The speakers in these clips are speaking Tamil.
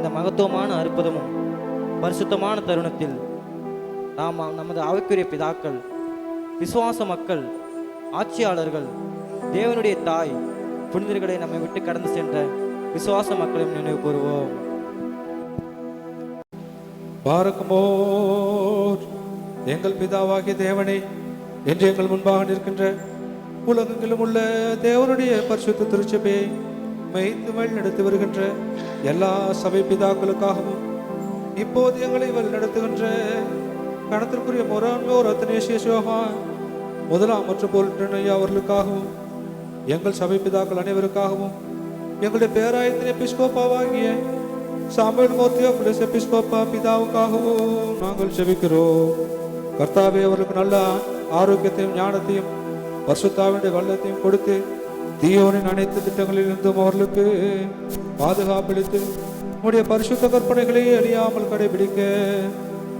இந்த மகத்துவமான அற்புதமும் பரிசுத்தமான தருணத்தில் நாம் நமது ஆவிக்குரிய பிதாக்கள், விசுவாச மக்கள், ஆட்சியாளர்கள், தேவனுடைய தாய், புனிதர்களை நம்மை விட்டு கடந்து சென்ற விசுவாச மக்களையும் நினைவு கூறுவோம். பாரக்குமோர் எங்கள் பிதாவாகிய தேவனே, என்று எங்கள் முன்பாக நிற்கின்ற உலகெங்கிலும் உள்ள தேவனுடைய பரிசுத்த திருச்சபையை மேய்த்து வழிநடத்தி வருகின்ற எல்லா சபை பிதாக்களுக்காகவும் இப்போது எங்களை வழிநடத்துகின்ற கணத்திற்குரிய மொரான்மோர் அத்தனேசிய சோகான் முதலாம் மற்றும் பொருட்டையா அவர்களுக்காகவும் எங்கள் சபை பிதாக்கள் அனைவருக்காகவும் எங்களுடைய பேராயத்தின் எபிஸ்கோப்பாவாகிய சாமுவேல் மோத்தியோபிலஸ் எபிஸ்கோப்பா பிதாவுக்காகவும் நாங்கள் ஜெபிக்கிறோம். கர்த்தாவே, அவர்களுக்கு நல்ல ஆரோக்கியத்தையும் ஞானத்தையும் பரிசுத்தாவினுடைய வல்லத்தையும் கொடுத்து தீயோனின் அனைத்து திட்டங்களிலிருந்தும் அவர்களுக்கு பாதுகாப்பளித்து உடைய பரிசுத்த கற்பனைகளை அழியாமல் கடைபிடிக்க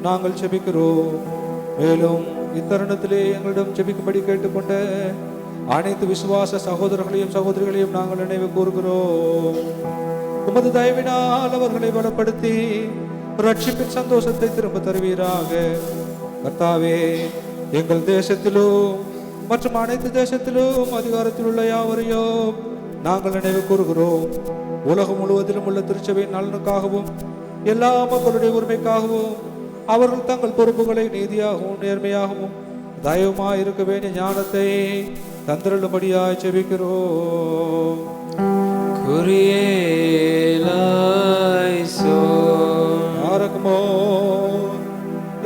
நாங்கள் ஜெபிக்கிறோம். மேலும் இத்தருணத்திலே எங்களிடம் ஜெபிக்கும்படி கேட்டுக்கொண்ட அனைத்து விசுவாச சகோதரர்களையும் சகோதரிகளையும் நாங்கள் நினைவு கூறுகிறோம். உமது தயவினால் அவர்களை பலப்படுத்தி ரட்சிப்பின் சந்தோஷத்தை திரும்ப தருவீராக. கர்த்தாவே, எங்கள் தேசத்திலும் மற்றும் அனைத்து தேசத்திலும் அதிகாரத்தில் உள்ள யாவரையும் நாங்கள் நினைவு கூறுகிறோம். உலகம் முழுவதிலும் உள்ள திருச்சபையின் நலனுக்காகவும் எல்லா மக்களுடைய உரிமைக்காகவும் அவர்கள் தங்கள் பொறுப்புகளை நீதியாகவும் நேர்மையாகவும் தயவுமாய் இருக்க வேண்டிய ஞானத்தை தந்திரளும்படியாய் ஜெபிக்கிறோம்.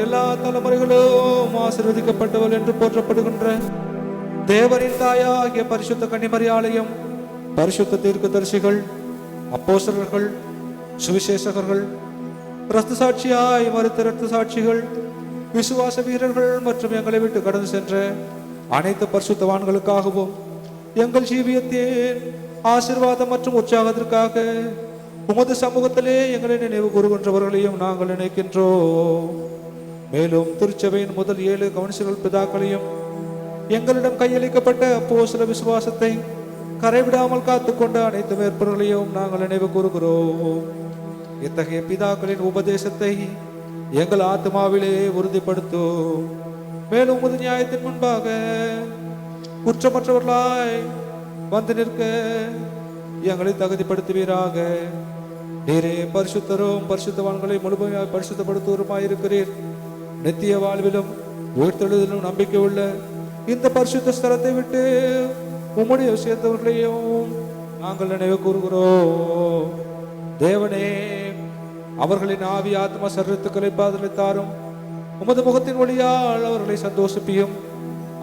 எல்லா தலைமுறைகளும் ஆசீர்வதிக்கப்பட்டவள் என்று போற்றப்படுகின்ற தேவனின் தாயாகிய பரிசுத்த கன்னிமரியாலயம், பரிசுத்த தீர்க்கதரிசிகள், அப்போஸ்தலர்கள், சுவிசேஷகர்கள், இரத்த சாட்சியாய் மறுத்த இரத்த சாட்சிகள், விசுவாச வீரர்கள் மற்றும் எங்களை விட்டு கடந்து சென்ற அனைத்து பரிசுத்தவான்களுக்காகவும் எங்கள் ஜீவியத்தின் ஆசீர்வாதம் மற்றும் உற்சாகத்திற்காக உமது சமூகத்திலே எங்களை நினைவு கூறுகின்றவர்களையும் நாங்கள் நினைக்கின்றோம். மேலும் திருச்சபையின் முதல் 7 கவுன்சிலர் பிதாக்களையும் எங்களிடம் கையளிக்கப்பட்ட அப்போஸ்தல விசுவாசத்தை கரைவிடாமல் காத்துக்கொண்ட அனைத்து மேற்பர்களையும் நாங்கள் நினைவு கூறுகிறோம். இத்தகைய பிதாக்களின் உபதேசத்தை எங்கள் ஆத்மாவிலே உறுதிப்படுத்தும். மேலும் உமது நியாயத்தின் முன்பாக குற்றமற்றவர்களாய் வந்து நிற்க எங்களை தகுதிப்படுத்துவீராக. நீரே பரிசுத்தரும் பரிசுத்தவான்களை முழுமையாக பரிசுத்தப்படுத்துவருமாயிருக்கிறீர். நித்திய வாழ்விலும் உயிர்த்தெழுதலும் நம்பிக்கை உள்ள இந்த பரிசுத்த ஸ்தலத்தை விட்டு உம்முடைய சேர்ந்தவர்களையும் நாங்கள் நினைவு கூறுகிறோம். தேவனே, அவர்களின் ஆவி ஆத்மா சரீரத்துக்களை பாதலித்தாரும் உமது முகத்தின் வழியால் அவர்களை சந்தோஷிப்பியும்.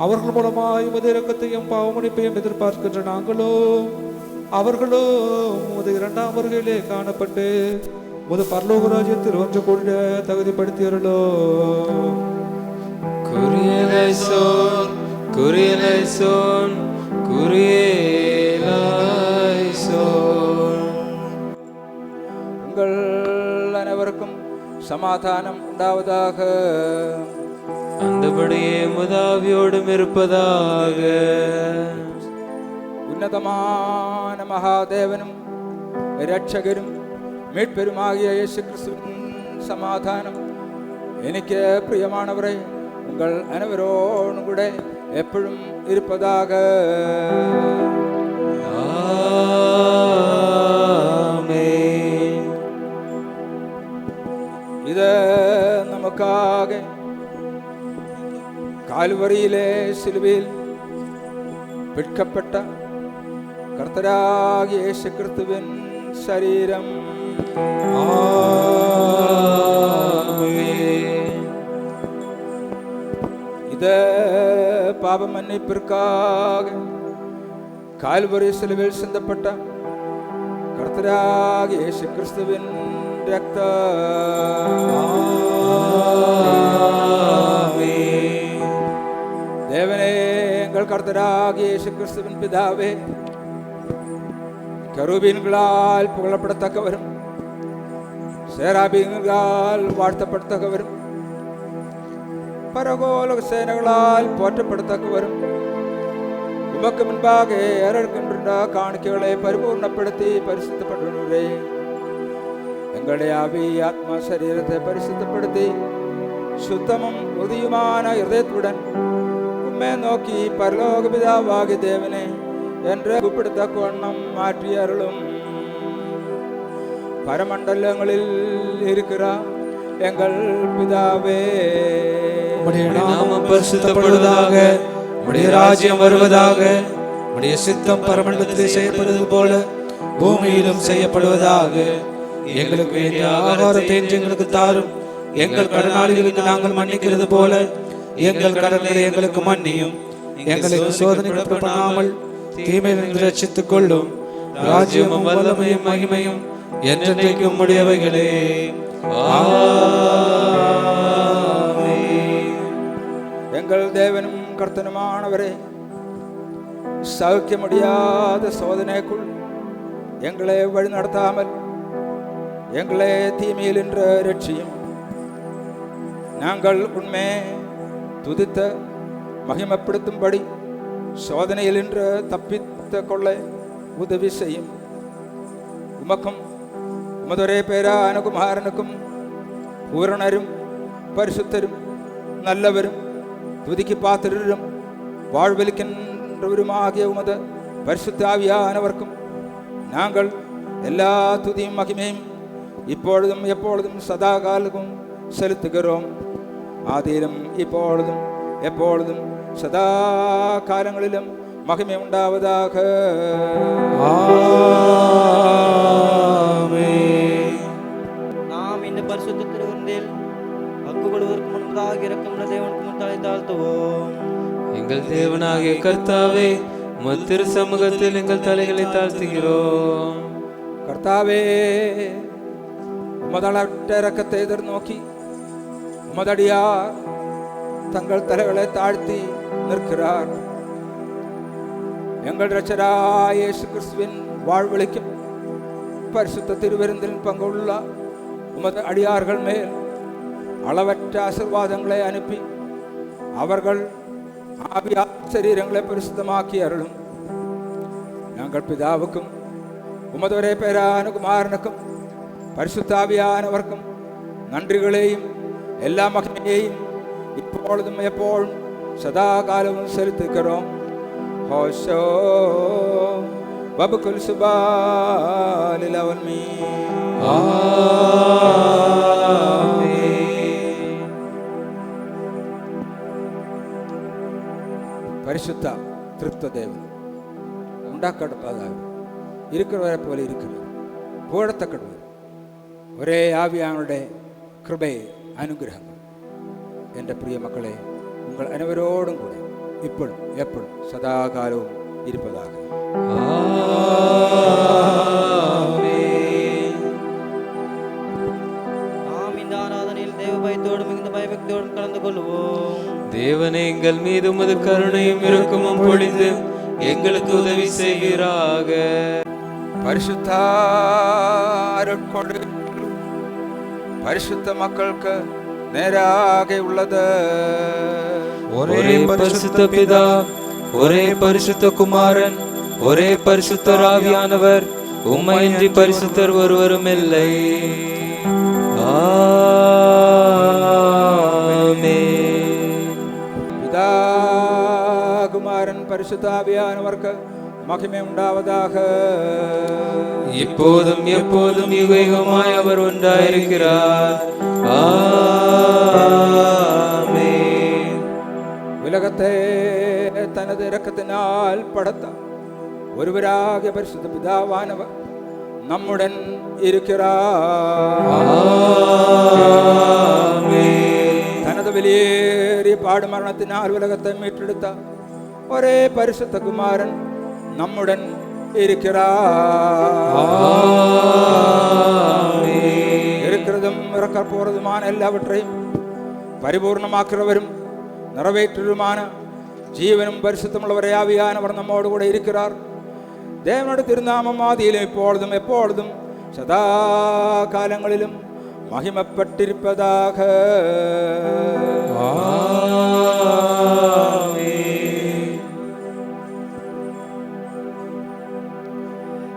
அவர்கள் மூலமாய் உமது இரக்கத்தையும் பாவமன்னிப்பையும் எதிர்பார்க்கின்ற நாங்களோ அவர்களோ உமது 2ஆம் வருகையிலே காணப்பட்டு உமது பரலோக ராஜ்யத்தில் ஒன்று கூட தகுதிப்படுத்தியவர்களோ. உங்கள் அனைவருக்கும் சமாதானம் உண்டாவதாக. அந்தபடியே முதாவியோடும் இருப்பதாக. உன்னதமான மகாதேவனும் இரட்சகரும் மீட்பெருமாகிய இயேசு கிறிஸ்துவின் சமாதானம் எனக்கு பிரியமானவரை உங்கள் அனைவரோடும் கூட எப்பொழுதும் இருப்பதாக. ஆமென். இத நமக்காக கால்வரியிலே சிலுவையில் விற்கப்பட்ட கர்த்தராகிய இயேசு கிறிஸ்துவின் சரீரம். இத பாவ மன்னிப்பிற்காக கால்வரி சிலுவையில் சிந்தப்பட்ட கர்த்தராகிய இயேசு கிறிஸ்துவின் தேவனே, எங்கள் கர்த்தராகிய இயேசு கிறிஸ்துவின் பிதாவே, கரூபீன்களால் புகழப்படத்தக்கவரும் சேராபீன்களால் வாழ்த்தப்படத்தக்கவரும் பரகோலக சேனைகளால் போற்றப்படத்தக்கவரும் உமக்கு முன்பாக ஏறெடுக்கின்ற காணிக்கைகளை பரிபூர்ணப்படுத்தி பரிசுத்தப்படுகிறே. எங்களுடைய ஆவி ஆத்மா சரீரத்தை பரிசுத்தப்படுத்தி சுத்தமும் உறுதியுமான இதயத்துடன் உம்மை நோக்கி பரலோக பிதாவாகி தேவனே என்று கூப்பிடத்தக்க வண்ணம் மாற்றி அருளும். பரமண்டலங்களில் இருக்கிறார் எங்கள் பிதாவே, உம்முடைய நாமம் பரிசுத்தப்படுவதாக, உம்முடைய ராஜ்யம் வருவதாக, உம்முடைய சித்தம் பரமண்டலத்திலே செய்யப்படுவது போல பூமியிலும் செய்யப்படுவதாக. எங்களுக்கு வேண்டிய ஆகாரத்தை இன்று எங்களுக்கு தாரும். எங்கள் கடனாளிகளுக்கு நாங்கள் மன்னிக்கிறது போல எங்கள் கடன்களை எங்களுக்கு மன்னியும். எங்களுக்கு சோதனைக்கு பண்ணாமல் தீமையிலிருந்து ரட்சித்துக் கொள்ளும். ராஜ்யமும் வல்லமையும் மகிமையும் என்றென்றைக்கும் உம்முடையவைகளே. எங்கள் தேவனும் கர்த்தனுமானவரே, சகிக்க முடியாத சோதனைக்குள் எங்களை வழி நடத்தாமல் எங்களை தீமையில் என்ற ரட்சியும். நாங்கள் உண்மை துதித்த மகிமைப்படுத்தும்படி சோதனையில் என்று தப்பித்த கொள்ள உதவி செய்யும். உமக்கும் உமதொரே பேரான குமாரனுக்கும் பூரணரும் பரிசுத்தரும் நல்லவரும் துதிக்கு பாத்திரரும் வாழ்வெளிக்கின்றவருமாகிய உமது பரிசுத்த ஆவியானவர்க்கும் நாங்கள் எல்லா துதியும் மகிமையும் இப்பொழுதும் எப்பொழுதும் சதா காலமும் செலுத்துகிறோம். ஆதியிலும் இப்பொழுதும் எப்பொழுதும் சதா காலங்களிலும் மகிமை உண்டாவதாக. நாம் இந்த பரிசுத்த திருவிருந்தில் பங்கு கொள்வதற்கு முன்பதாக இறக்கமுள்ள தேவனுக்கு முன் தலை தாழ்த்துவோம். எங்கள் தேவனாகிய கர்த்தாவே, உமது திரு சமூகத்தில் எங்கள் தலைகளை தாழ்த்துகிறோம். கர்த்தாவே, உமதளவற்ற இரக்கத்தை எதிர்நோக்கி உமதடியார் தங்கள் தலைகளை தாழ்த்தி நிற்கிறார். எங்கள் இரட்சகராகிய இயேசு கிறிஸ்துவின் வாழ்வளிக்கும் பரிசுத்த திருவிருந்தில் பங்குள்ள உமது அடியார்கள் மேல் அளவற்ற ஆசீர்வாதங்களை அனுப்பி அவர்கள் ஆவியா சரீரங்களை பரிசுத்தமாக்கி அருளும். நாங்கள் பிதாவுக்கும் உமது ஒரே பேரான குமாரனுக்கும் பரிசுத்த ஆவியானவர்க்கும் நன்றிகளையும் எல்லா மகிமையையும் இப்பொழுதும் எப்பொழுதும் சதா காலமும் செலுத்துகிறோம். ஹோஷோ வபுகுல் சுபாலில் அவன்மீ. பரிசுத்த திருப்த தேவன் உண்டாக்கப்படுவதாக இருக்கிறவரை போல இருக்கிறது போடத்தக்கது ஒரே ஆவியானுடைய கிருபை அனுகிரகங்கள் என்ற பிரிய மக்களே உங்கள் அனைவரோடும் கூட இப்பொழுதும் எப்பொழுதும் சதா காலமும் இருப்பதாக. நாம் இந்த ஆராதனையில் தேவ பயத்தோடும் மிகுந்த பயபக்தியோடும் கலந்து கொள்வோம். தேவனே, எங்கள் மீது உமது கருணையும் இரக்கமும் பொழிந்து எங்களுக்கு உதவி செய்கிறாக. பரிசுத்த அருட்கொடை பரிசுத்த மக்களுக்கு நேராக உள்ளது. ஒரே பரிசுத்த பிதா, ஒரே பரிசுத்த குமாரன், ஒரே பரிசுத்த ஆவியானவர், உம்மையின்றி பரிசுத்தர் ஒருவரும் இல்லை. ஆமென். பிதா குமாரன் பரிசுத்த ஆவியானவருக்கு மகிமை உண்டாவதாக. இப்போதும் எப்போதும் யுகயுகமாய் அவர் ஒன்றாயிருக்கிறார். ஆமென். உலகத்தை தனது இரக்கத்தினால் படைத்தார் ஒருவராகிய பரிசுத்த பிதாவானவர் நம்முடன் இருக்கிறார். ஆமென். தனது வெளியேறிய பாடு மரணத்தினால் உலகத்தை மீட்டெடுத்தார் ஒரே பரிசுத்த குமாரன் நம்முடன் இருக்கிறார். இருக்கிறதும் இறக்க போறதுமான எல்லாவற்றையும் பரிபூர்ணமாக்குறவரும் நிறைவேற்றுமான ஜீவனும் பரிசுத்தமுள்ளவரே ஆவியானவர் நம்மோடு கூட இருக்கிறார். தேவனுடைய திருநாமம் ஆதியிலும் இப்பொழுதும் எப்பொழுதும் சதா காலங்களிலும் மகிமைப்பட்டிருப்பதாக.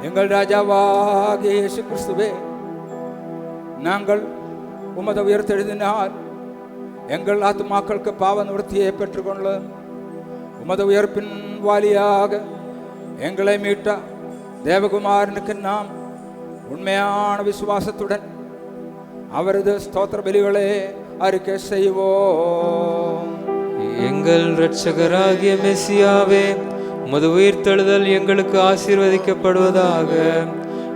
எங்கள் ராஜாவாகிய இயேசு கிறிஸ்துவே, நாங்கள் உமது உயர்த்தெழுதினால் எங்கள் ஆத்துமாக்களுக்கு பாவ நிவர்த்தியை பெற்றுக்கொள்ள உமது உயர்ப்பின் வாலியாக எங்களை மீட்ட தேவகுமாரனுக்கு நாம் உண்மையான விசுவாசத்துடன் அவரது ஸ்தோத்திர பலிகளை அறிக்கை செய்வோம். எங்கள் இரட்சகராகிய மெசியாவே, உமது உயிர்த்தெழுதல் எங்களுக்கு ஆசீர்வதிக்கப்படுவதாக.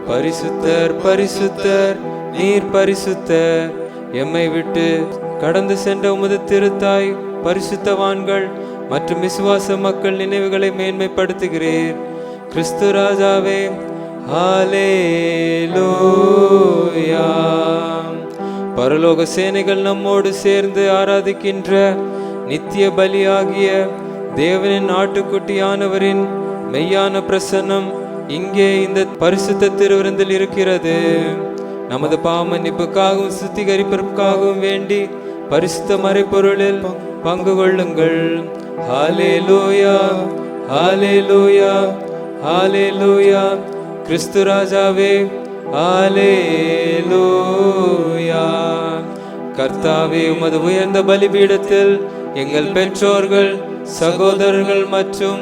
பரிசுத்தர் பரிசுத்தர் நீர் பரிசுத்தர். எம்மை விட்டு கடந்து சென்ற உமது திருத்தாய் பரிசுத்தவான்கள் மற்றும் விசுவாச மக்கள் நினைவுகளை மேன்மைப்படுத்துகிறீர். கிறிஸ்து ராஜாவே, ஹல்லேலூயா. பரலோக சேனைகள் நம்மோடு சேர்ந்து ஆராதிக்கின்ற நித்திய பலியாகிய தேவனின் ஆட்டுக்குட்டியானவரின் மெய்யான பிரசன்னம் இங்கே இந்த பரிசுத்த திருவிருந்தில் இருக்கிறது. நமது பாவ மன்னிப்புக்காகவும் சுத்திகரிப்பிற்காகவும் வேண்டி பரிசுத்த மறைப்பொருளில் பங்கு கொள்ளுங்கள். ஹல்லேலூயா, ஹல்லேலூயா, ஹல்லேலூயா. கிறிஸ்து ராஜாவே, ஹல்லேலூயா. கர்த்தாவே, உமது உயர்ந்த பலிபீடத்தில் எங்கள் பெற்றோர்கள், சகோதரர்கள் மற்றும்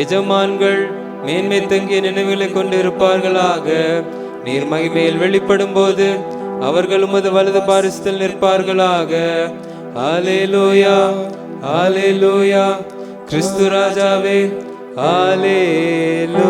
எஜமான்கள் மேன்மை தங்கிய நினைவுகளை கொண்டிருப்பார்களாக. நீர் மகிமையில் வெளிப்படும் போது அவர்கள் உமது வலது பாரிசத்தில் நிற்பார்களாக. ஹல்லேலூயா, ஹல்லேலூயா. கிறிஸ்து ராஜாவே, ஹல்லேலூயா.